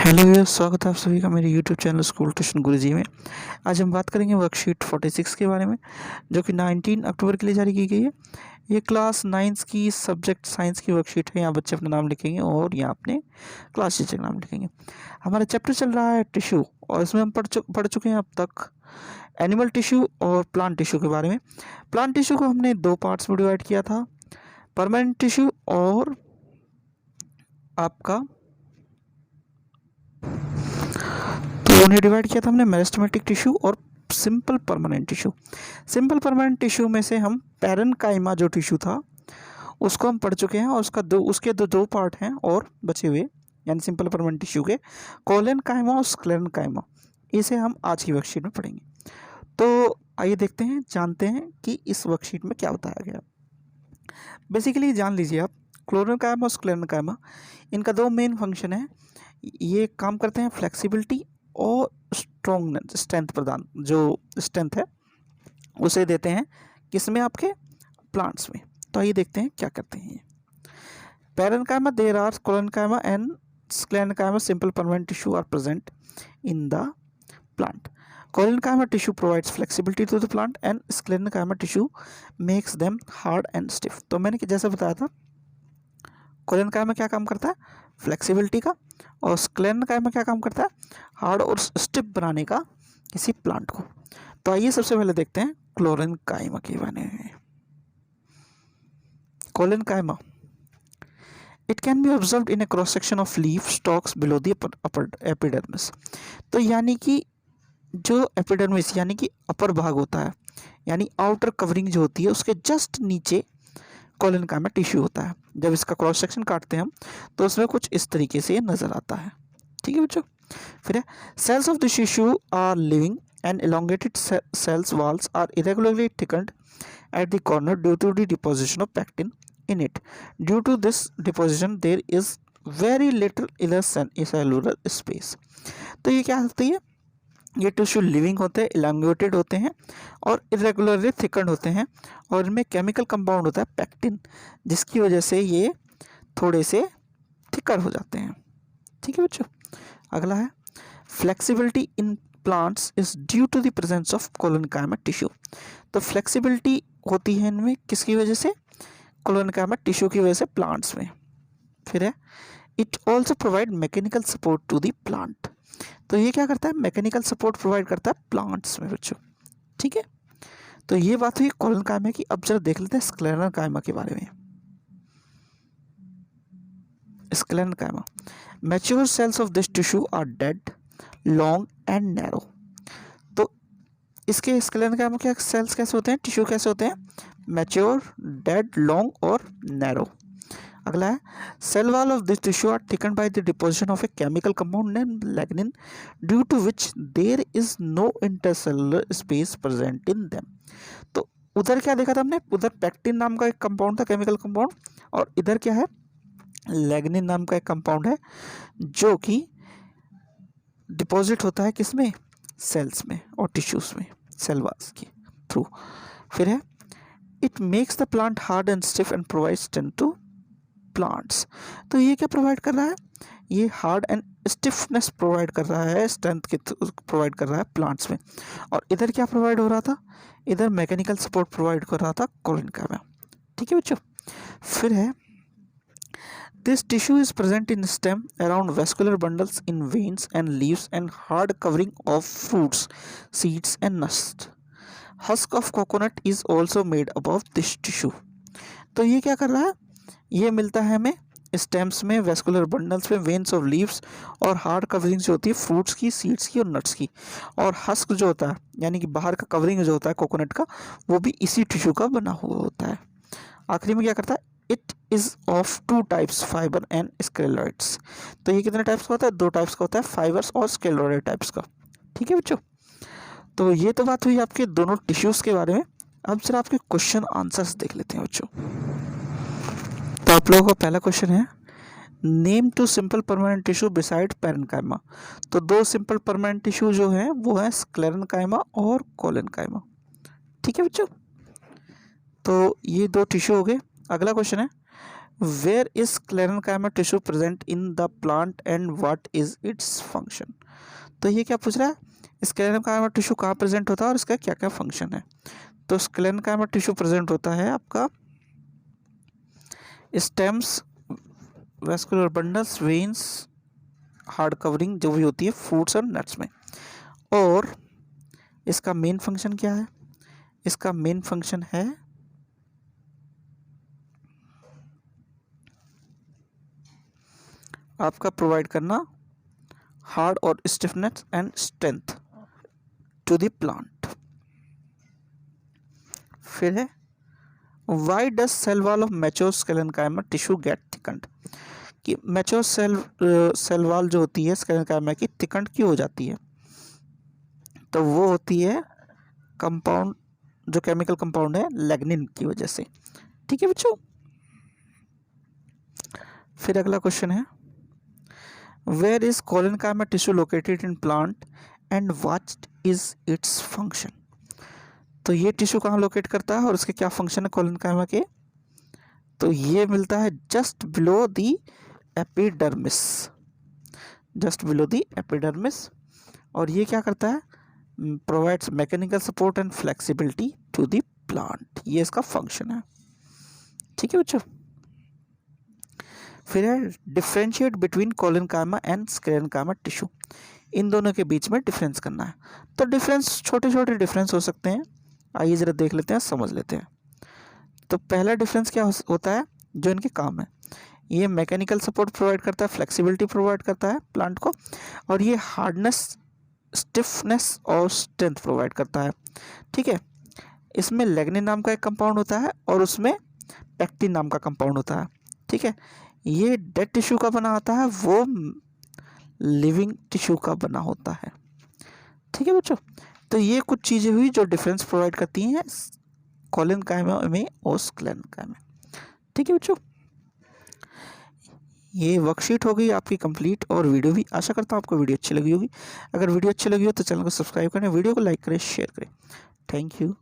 Hello भैया, स्वागत है आप सभी का मेरे यूट्यूब चैनल स्कूल ट्यूशन गुरुजी में। आज हम बात करेंगे वर्कशीट 46 के बारे में, जो कि 19 अक्टूबर के लिए जारी की गई है। ये क्लास 9 की सब्जेक्ट साइंस की वर्कशीट है। यहाँ बच्चे अपना नाम लिखेंगे और यहाँ अपने क्लास टीचर का नाम लिखेंगे। हमारा चैप्टर चल रहा है टिश्यू, और इसमें हम पढ़ चुके हैं अब तक एनिमल टिश्यू और प्लांट टिश्यू के बारे में। प्लांट टिश्यू को हमने दो पार्ट्स में डिवाइड किया था, परमानेंट टिश्यू और आपका उन्हें डिवाइड किया था हमने मेरिस्टेमेटिक टिश्यू और simple permanent tissue. Simple permanent tissue में से हम पैरेन्काइमा जो टिश्यू था उसको हम पढ़ चुके हैं, और उसके दो पार्ट हैं और बचे हुए, यानी सिंपल परमानेंट टिश्यू के कोलेनकाइमा और स्क्लेरेनकाइमा। इसे हम आज की वर्कशीट में पढ़ेंगे। तो आइए देखते हैं, जानते हैं कि इस वर्कशीट में क्या बताया गया। बेसिकली जान लीजिए आप, क्लोरेनकाइमा और स्क्लेरेनकाइमा, इनका दो मेन फंक्शन है। ये काम करते हैं फ्लेक्सिबिलिटी और स्ट्रेंथ प्रदान, जो स्ट्रेंथ है उसे देते हैं किसमें, आपके प्लांट्स में। तो आइए देखते हैं क्या करते हैं। Parenchyma, there are collenchyma and sclerenchyma simple permanent tissue are present in the plant. Collenchyma tissue provides flexibility to the plant and sclerenchyma tissue makes them hard and stiff. तो मैंने जैसा बताया था, कोलेनकाइमा क्या काम करता है, फ्लेक्सिबिलिटी का, और स्क्लेरेनकाइमा क्या काम करता है, हार्ड और स्टिफ बनाने का किसी प्लांट को। तो आइए सबसे पहले देखते हैं क्लोरेनकाइमा के बारे में। Collenchyma, it can be observed in A cross section of leaf stocks below the upper epidermis. तो यानी कि जो एपिडर्मिस यानी कि अपर भाग होता है, यानी आउटर कवरिंग जो होती है, उसके जस्ट नीचे कोलेनकाइमा टिश्यू होता है। जब इसका क्रॉस सेक्शन काटते हैं हम तो उसमें कुछ इस तरीके से नजर आता है। ठीक है बच्चों। फिर है, cells of this tissue are living and elongated cells walls are irregularly thickened at the corner due to the deposition of pectin in it. Due to this deposition there is very little inner cellular space. तो ये क्या होती है, ये tissue living होते हैं, elongated होते हैं और इरेगुलरली थिकन्ड होते हैं, और इनमें केमिकल कंपाउंड होता है पैक्टिन, जिसकी वजह से ये थोड़े से थिकर हो जाते हैं। ठीक है बच्चों। अगला है, flexibility in plants is due to the presence of collenchyma tissue. तो फ्लेक्सिबिलिटी होती है इनमें किसकी वजह से, कोलेनकाइमा टिश्यू की वजह से प्लांट्स में। फिर है, it also provide mechanical support to the plant. तो ये क्या करता है, मैकेनिकल सपोर्ट प्रोवाइड करता है प्लांट्स में बच्चों। ठीक है। तो ये बात हुई कोलेनकाइमा की। अब जरा देख लेते हैं स्क्लेरेनकाइमा के बारे में। Sclerenchyma, mature cells of this tissue are dead, long and narrow. तो इसके स्क्लेरेनकाइमा के सेल्स कैसे होते हैं, टिश्यू कैसे होते हैं, मैच्योर, डेड, लॉन्ग और नैरो। अगला है, cell wall of this tissue are thickened by the deposition of a chemical compound named lignin due to which there is no intercellular space present in them. तो उधर क्या देखा था हमने, उधर पैक्टिन नाम का एक कंपाउंड था, केमिकल कंपाउंड, और इधर क्या है, लैग्निन नाम का एक कंपाउंड है जो कि डिपॉजिट होता है किसमें, सेल्स में और टिश्यूज में, सेल वॉल्स के थ्रू। फिर है, it makes the plant hard and stiff and provide strength to plants. तो ये क्या प्रोवाइड कर रहा है, ये हार्ड एंड स्टिफनेस प्रोवाइड कर रहा है, स्ट्रेंथ के प्रोवाइड कर रहा है प्लांट्स में। और इधर क्या प्रोवाइड हो रहा था, इधर मैकेनिकल सपोर्ट प्रोवाइड कर रहा था कोलेनकाइमा। ठीक है बच्चों। फिर है, this tissue is present in stem around vascular bundles in veins and leaves and hard covering of fruits, seeds and nuts. Husk of coconut is also made above this tissue. तो ये क्या कर रहा है, ये मिलता है हमें स्टेम्स में, वेस्कुलर बंडल्स में, वेन्स ऑफ लीव्स, और हार्ड कवरिंग जो होती है फ्रूट्स की, सीड्स की और नट्स की। और हस्क जो होता है यानी कि बाहर का कवरिंग जो होता है कोकोनट का, वो भी इसी टिश्यू का बना हुआ होता है। आखिरी में क्या करता है, it is of two types, fibre and sclereids. तो ये कितने टाइप्स का होता है, दो टाइप्स का होता है, फाइबर्स और स्केलोइड टाइप्स का। ठीक है बच्चों। तो ये तो बात हुई आपके दोनों टिश्यूज के बारे में। अब जरा आपके क्वेश्चन आंसर्स देख लेते हैं बच्चों। तो आप लोगों का पहला क्वेश्चन है, name two simple permanent tissue beside parenchyma. तो दो सिंपल परमानेंट टिश्यू जो है वो है स्क्लेरेनकाइमा और कोलेनकाइमा। ठीक है बच्चों। तो ये दो टिश्यू हो गए। अगला क्वेश्चन है, where is sclerenchyma tissue present in the plant and what is its function. तो ये क्या पूछ रहा है, स्क्लेरेन्काइमा टिश्यू कहाँ प्रेजेंट होता है और इसका क्या क्या फंक्शन है। तो स्क्लेरेन्काइमा टिश्यू प्रेजेंट होता है आपका stems, vascular bundles, veins, hard covering जो भी होती है फ्रूट्स और नट्स में। और इसका मेन फंक्शन क्या है, इसका मेन फंक्शन है आपका प्रोवाइड करना हार्ड और stiffness and strength to the plant. फिर है why does cell wall of mature sclerenchyma tissue get thickened, कि मैच्योर सेल वॉल जो होती है स्क्लेरेन्काइमा की थिकन्ड क्यों हो जाती है। तो वो होती है कंपाउंड, जो केमिकल कंपाउंड है लैग्निन की वजह से। ठीक है बच्चों। फिर अगला क्वेश्चन है where is collenchyma tissue located in plant and what is its function. तो ये टिश्यू कहाँ लोकेट करता है और उसके क्या फंक्शन है कोलिनकाइमा के। तो ये मिलता है just below the epidermis, just below the epidermis. और ये क्या करता है, provides mechanical support and flexibility to the plant, ये इसका फंक्शन है। ठीक है बच्चों। फिर है differentiate between collenchyma and sclerenchyma tissue, इन दोनों के बीच में डिफरेंस करना है। तो डिफरेंस छोटे छोटे डिफरेंस हो सकते हैं, आइए जरा देख लेते हैं, समझ लेते हैं। तो पहला डिफरेंस क्या होता है, जो इनके काम है, ये मैकेनिकल सपोर्ट प्रोवाइड करता है, फ्लेक्सिबिलिटी प्रोवाइड करता है प्लांट को, और ये हार्डनेस, स्टिफनेस और स्ट्रेंथ प्रोवाइड करता है। ठीक है। इसमें लैग्निन नाम का एक कंपाउंड होता है और उसमें पेक्टिन नाम का कंपाउंड होता है। ठीक है। ये डेड टिश्यू का बना होता है, वो लिविंग टिश्यू का बना होता है। ठीक है बच्चों। तो ये कुछ चीज़ें हुई जो डिफरेंस प्रोवाइड करती हैं कोलिनकाइमा में और स्क्लेरेन्काइमा में। ठीक है बच्चों। ये वर्कशीट हो गई आपकी कंप्लीट और वीडियो भी। आशा करता हूँ आपको वीडियो अच्छी लगी होगी। अगर वीडियो अच्छी लगी हो तो चैनल को सब्सक्राइब करें, वीडियो को लाइक करें, शेयर करें। Thank you.